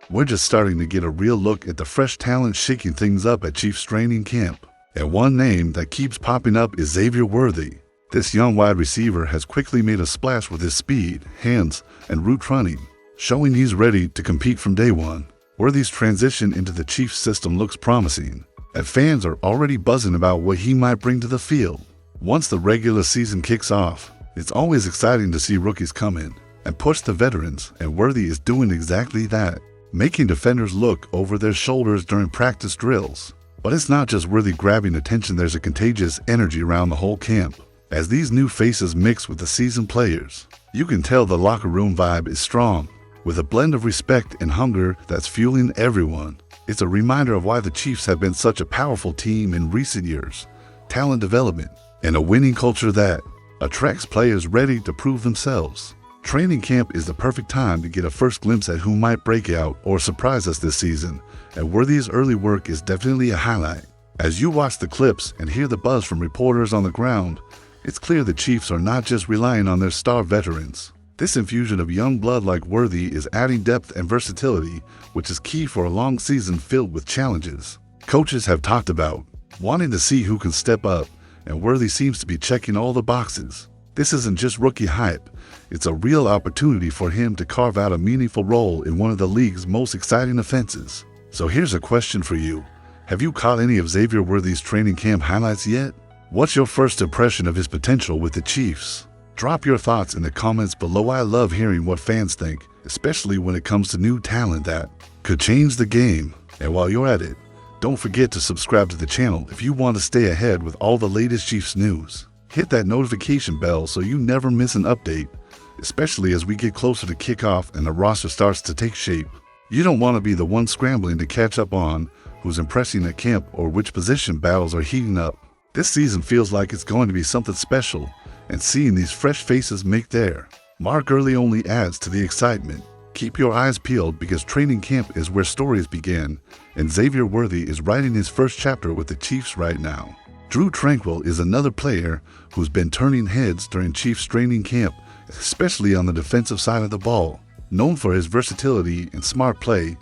We're just starting to get a real look at the fresh talent shaking things up at Chiefs training camp. And one name that keeps popping up is Xavier Worthy. This young wide receiver has quickly made a splash with his speed, hands, and route running, showing he's ready to compete from day one. Worthy's transition into the Chiefs system looks promising, and fans are already buzzing about what he might bring to the field. Once the regular season kicks off, it's always exciting to see rookies come in and push the veterans, and Worthy is doing exactly that, making defenders look over their shoulders during practice drills. But it's not just Worthy grabbing attention, there's a contagious energy around the whole camp. As these new faces mix with the seasoned players, you can tell the locker room vibe is strong, with a blend of respect and hunger that's fueling everyone. It's a reminder of why the Chiefs have been such a powerful team in recent years: talent development and a winning culture that attracts players ready to prove themselves. Training camp is the perfect time to get a first glimpse at who might break out or surprise us this season, and Worthy's early work is definitely a highlight. As you watch the clips and hear the buzz from reporters on the ground, it's clear the Chiefs are not just relying on their star veterans. This infusion of young blood like Worthy is adding depth and versatility, which is key for a long season filled with challenges. Coaches have talked about wanting to see who can step up, and Worthy seems to be checking all the boxes. This isn't just rookie hype, it's a real opportunity for him to carve out a meaningful role in one of the league's most exciting offenses. So here's a question for you. Have you caught any of Xavier Worthy's training camp highlights yet? What's your first impression of his potential with the Chiefs? Drop your thoughts in the comments below. I love hearing what fans think, especially when it comes to new talent that could change the game. And while you're at it, don't forget to subscribe to the channel if you want to stay ahead with all the latest Chiefs news. Hit that notification bell so you never miss an update, especially as we get closer to kickoff and the roster starts to take shape. You don't want to be the one scrambling to catch up on who's impressing at camp or which position battles are heating up. This season feels like it's going to be something special, and seeing these fresh faces make their mark early only adds to the excitement. Keep your eyes peeled because training camp is where stories begin, and Xavier Worthy is writing his first chapter with the Chiefs right now. Tranquil is another player who's been turning heads during Chiefs training camp, especially on the defensive side of the ball. Known for his versatility and smart play,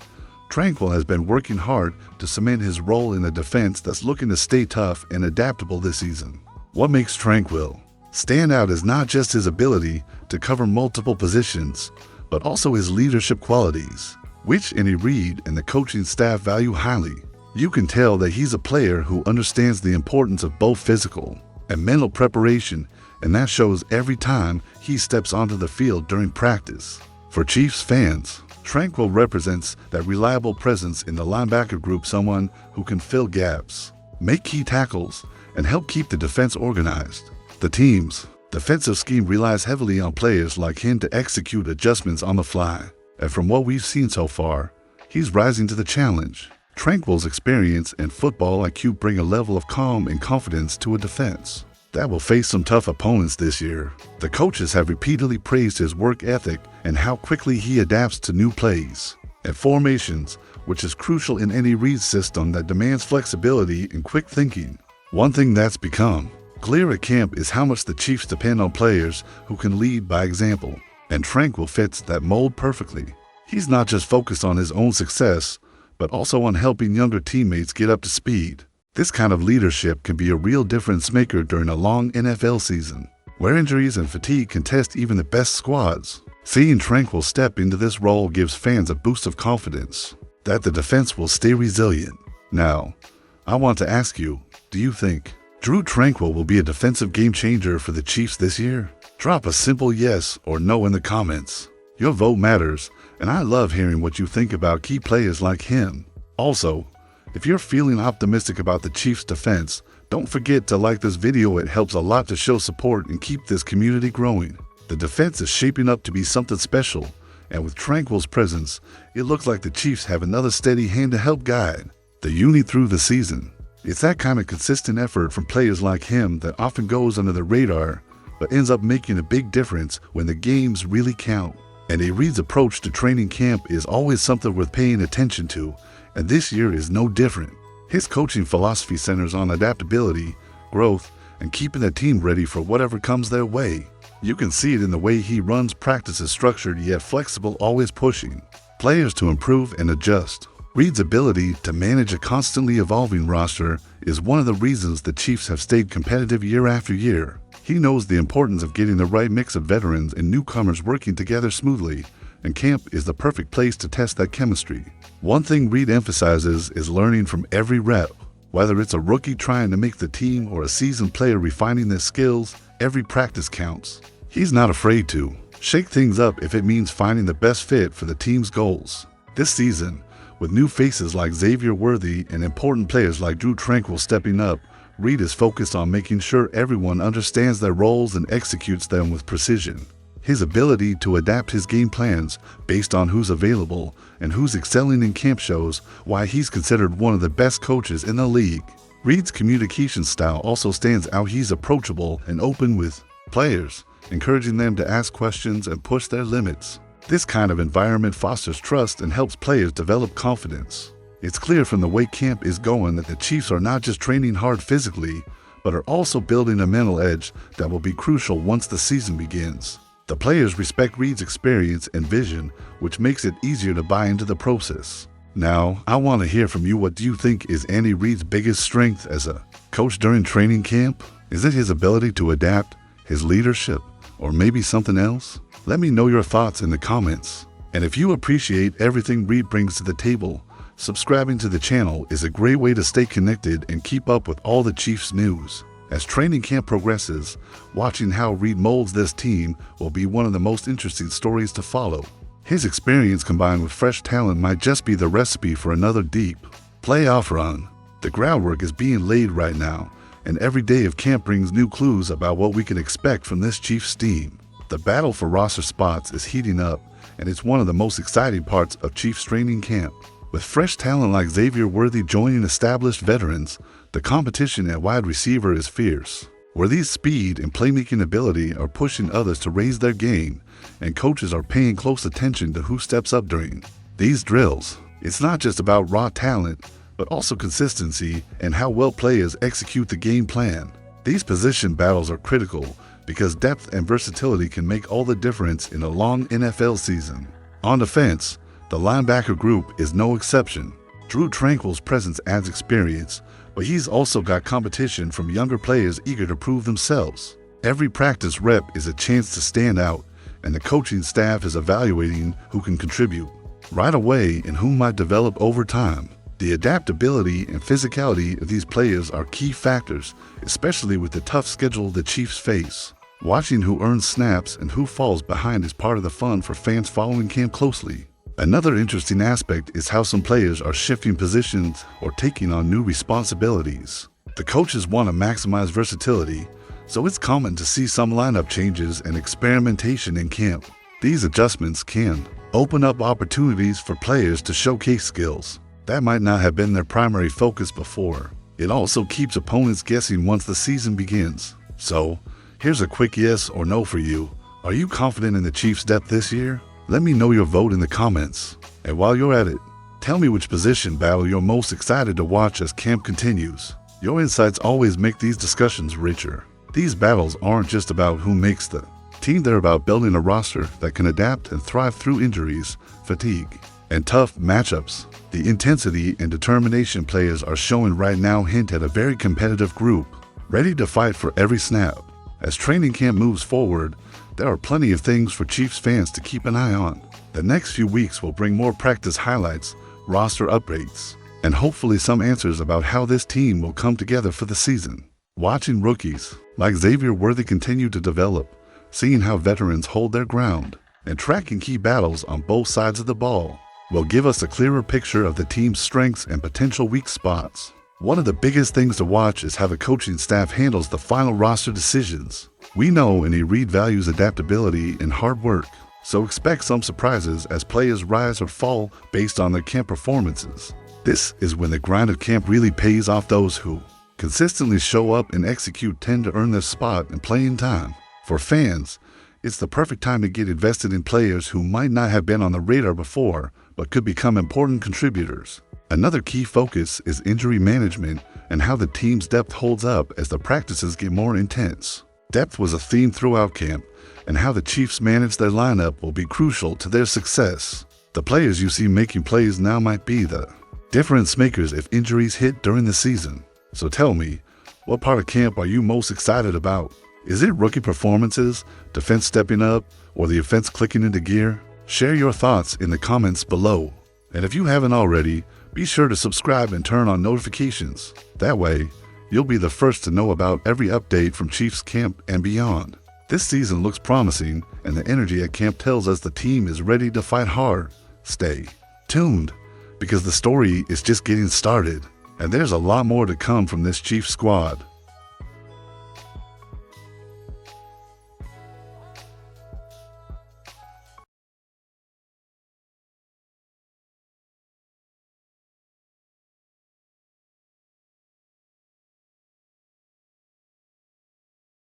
Tranquil has been working hard to cement his role in a defense that's looking to stay tough and adaptable this season. What makes Tranquil stand out is not just his ability to cover multiple positions, but also his leadership qualities, which Reid and the coaching staff value highly. You can tell that he's a player who understands the importance of both physical and mental preparation, and that shows every time he steps onto the field during practice. For Chiefs fans, Tranquil represents that reliable presence in the linebacker group, someone who can fill gaps, make key tackles, and help keep the defense organized. The team's defensive scheme relies heavily on players like him to execute adjustments on the fly, and from what we've seen so far, he's rising to the challenge. Tranquil's experience and football IQ bring a level of calm and confidence to a defense that will face some tough opponents this year. The coaches have repeatedly praised his work ethic and how quickly he adapts to new plays and formations, which is crucial in any Reid system that demands flexibility and quick thinking. One thing that's become clear at camp is how much the Chiefs depend on players who can lead by example, and Tranquil fits that mold perfectly. He's not just focused on his own success, but also on helping younger teammates get up to speed. This kind of leadership can be a real difference maker during a long NFL season, where injuries and fatigue can test even the best squads. Seeing Tranquil step into this role gives fans a boost of confidence that the defense will stay resilient. Now, I want to ask you, do you think Tranquil will be a defensive game changer for the Chiefs this year? Drop a simple yes or no in the comments. Your vote matters, and I love hearing what you think about key players like him. Also, if you're feeling optimistic about the Chiefs' defense, don't forget to like this video. It helps a lot to show support and keep this community growing. The defense is shaping up to be something special, and with Tranquil's presence, it looks like the Chiefs have another steady hand to help guide the unit through the season. It's that kind of consistent effort from players like him that often goes under the radar, but ends up making a big difference when the games really count. And Reid's approach to training camp is always something worth paying attention to, and this year is no different. His coaching philosophy centers on adaptability, growth, and keeping the team ready for whatever comes their way. You can see it in the way he runs practices, structured yet flexible, always pushing players to improve and adjust. Reid's ability to manage a constantly evolving roster is one of the reasons the Chiefs have stayed competitive year after year. He knows the importance of getting the right mix of veterans and newcomers working together smoothly, and camp is the perfect place to test that chemistry. One thing Reid emphasizes is learning from every rep. Whether it's a rookie trying to make the team or a seasoned player refining their skills, every practice counts. He's not afraid to shake things up if it means finding the best fit for the team's goals. This season, with new faces like Xavier Worthy and important players like Tranquil stepping up, Reid is focused on making sure everyone understands their roles and executes them with precision. His ability to adapt his game plans based on who's available and who's excelling in camp shows why he's considered one of the best coaches in the league. Reid's communication style also stands out. He's approachable and open with players, encouraging them to ask questions and push their limits. This kind of environment fosters trust and helps players develop confidence. It's clear from the way camp is going that the Chiefs are not just training hard physically, but are also building a mental edge that will be crucial once the season begins. The players respect Reid's experience and vision, which makes it easier to buy into the process. Now, I want to hear from you. What do you think is Andy Reid's biggest strength as a coach during training camp? Is it his ability to adapt, his leadership, or maybe something else? Let me know your thoughts in the comments. And if you appreciate everything Reid brings to the table, subscribing to the channel is a great way to stay connected and keep up with all the Chiefs news. As training camp progresses, watching how Reid molds this team will be one of the most interesting stories to follow. His experience combined with fresh talent might just be the recipe for another deep playoff run. The groundwork is being laid right now, and every day of camp brings new clues about what we can expect from this Chiefs team. The battle for roster spots is heating up, and it's one of the most exciting parts of Chiefs training camp. With fresh talent like Xavier Worthy joining established veterans, the competition at wide receiver is fierce. Worthy's speed and playmaking ability are pushing others to raise their game, and coaches are paying close attention to who steps up during these drills. It's not just about raw talent, but also consistency and how well players execute the game plan. These position battles are critical because depth and versatility can make all the difference in a long NFL season. On defense, the linebacker group is no exception. Tranquil's presence adds experience, but he's also got competition from younger players eager to prove themselves. Every practice rep is a chance to stand out, and the coaching staff is evaluating who can contribute right away and who might develop over time. The adaptability and physicality of these players are key factors, especially with the tough schedule the Chiefs face. Watching who earns snaps and who falls behind is part of the fun for fans following camp closely. Another interesting aspect is how some players are shifting positions or taking on new responsibilities. The coaches want to maximize versatility, so it's common to see some lineup changes and experimentation in camp. These adjustments can open up opportunities for players to showcase skills that might not have been their primary focus before. It also keeps opponents guessing once the season begins. So, here's a quick yes or no for you. Are you confident in the Chiefs' depth this year? Let me know your vote in the comments. And while you're at it, tell me which position battle you're most excited to watch as camp continues. Your insights always make these discussions richer. These battles aren't just about who makes the team, they're about building a roster that can adapt and thrive through injuries, fatigue, and tough matchups. The intensity and determination players are showing right now hint at a very competitive group, ready to fight for every snap. As training camp moves forward, there are plenty of things for Chiefs fans to keep an eye on. The next few weeks will bring more practice highlights, roster updates, and hopefully some answers about how this team will come together for the season. Watching rookies like Xavier Worthy continue to develop, seeing how veterans hold their ground, and tracking key battles on both sides of the ball will give us a clearer picture of the team's strengths and potential weak spots. One of the biggest things to watch is how the coaching staff handles the final roster decisions. We know Andy Reid values adaptability and hard work, so expect some surprises as players rise or fall based on their camp performances. This is when the grind of camp really pays off. Those who consistently show up and execute tend to earn their spot and playing time. For fans, it's the perfect time to get invested in players who might not have been on the radar before, but could become important contributors. Another key focus is injury management and how the team's depth holds up as the practices get more intense. Depth was a theme throughout camp, and how the Chiefs manage their lineup will be crucial to their success. The players you see making plays now might be the difference makers if injuries hit during the season. So tell me, what part of camp are you most excited about? Is it rookie performances, defense stepping up, or the offense clicking into gear? Share your thoughts in the comments below. And if you haven't already, be sure to subscribe and turn on notifications. That way, you'll be the first to know about every update from Chiefs camp and beyond. This season looks promising, and the energy at camp tells us the team is ready to fight hard. Stay tuned, because the story is just getting started, and there's a lot more to come from this Chiefs squad.